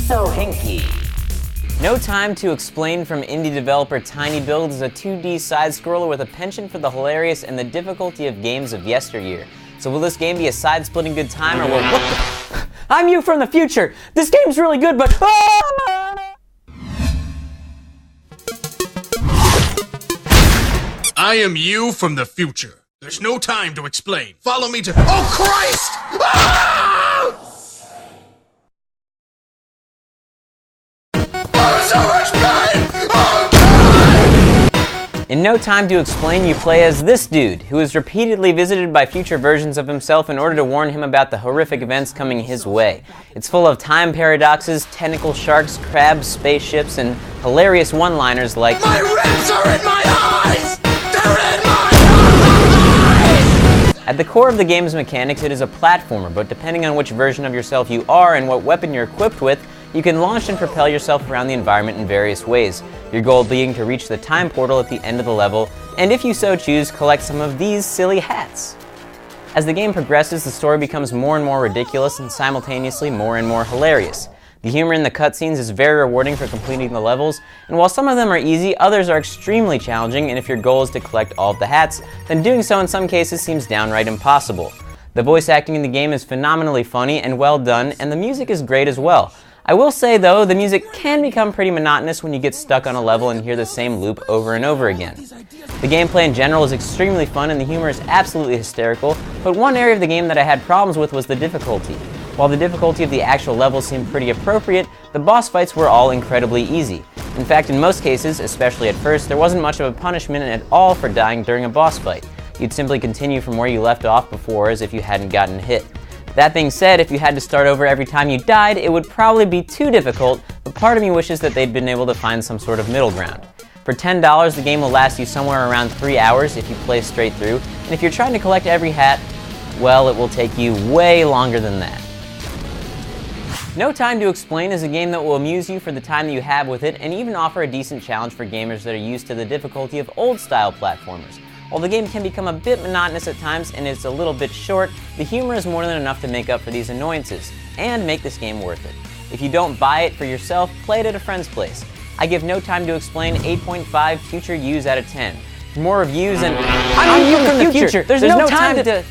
so hinky. No Time to Explain from indie developer Tiny Build is a 2D side-scroller with a penchant for the hilarious and the difficulty of games of yesteryear. So will this game be a side-splitting good time, or will... What the... I'm you from the future! This game's really good, but... I am you from the future. There's no time to explain. Follow me to... Oh, Christ! Ah! I'm so much pain! Oh, God! In No Time to Explain, you play as this dude, who is repeatedly visited by future versions of himself in order to warn him about the horrific events coming his way. It's full of time paradoxes, tentacle sharks, crabs, spaceships, and hilarious one-liners like... My ribs are in my eyes! At the core of the game's mechanics, it is a platformer, but depending on which version of yourself you are and what weapon you're equipped with, you can launch and propel yourself around the environment in various ways, your goal being to reach the time portal at the end of the level, and if you so choose, collect some of these silly hats. As the game progresses, the story becomes more and more ridiculous and simultaneously more and more hilarious. The humor in the cutscenes is very rewarding for completing the levels, and while some of them are easy, others are extremely challenging, and if your goal is to collect all of the hats, then doing so in some cases seems downright impossible. The voice acting in the game is phenomenally funny and well done, and the music is great as well. I will say though, the music can become pretty monotonous when you get stuck on a level and hear the same loop over and over again. The gameplay in general is extremely fun and the humor is absolutely hysterical, but one area of the game that I had problems with was the difficulty. While the difficulty of the actual level seemed pretty appropriate, the boss fights were all incredibly easy. In fact, in most cases, especially at first, there wasn't much of a punishment at all for dying during a boss fight. You'd simply continue from where you left off before as if you hadn't gotten hit. That being said, if you had to start over every time you died, it would probably be too difficult, but part of me wishes that they'd been able to find some sort of middle ground. For $10, the game will last you somewhere around 3 hours if you play straight through, and if you're trying to collect every hat, well, it will take you way longer than that. No Time to Explain is a game that will amuse you for the time that you have with it and even offer a decent challenge for gamers that are used to the difficulty of old-style platformers. While the game can become a bit monotonous at times and it's a little bit short, the humor is more than enough to make up for these annoyances and make this game worth it. If you don't buy it for yourself, play it at a friend's place. I give No Time to Explain 8.5 future U's out of 10. For more reviews and... I'm you from the future! There's no time to...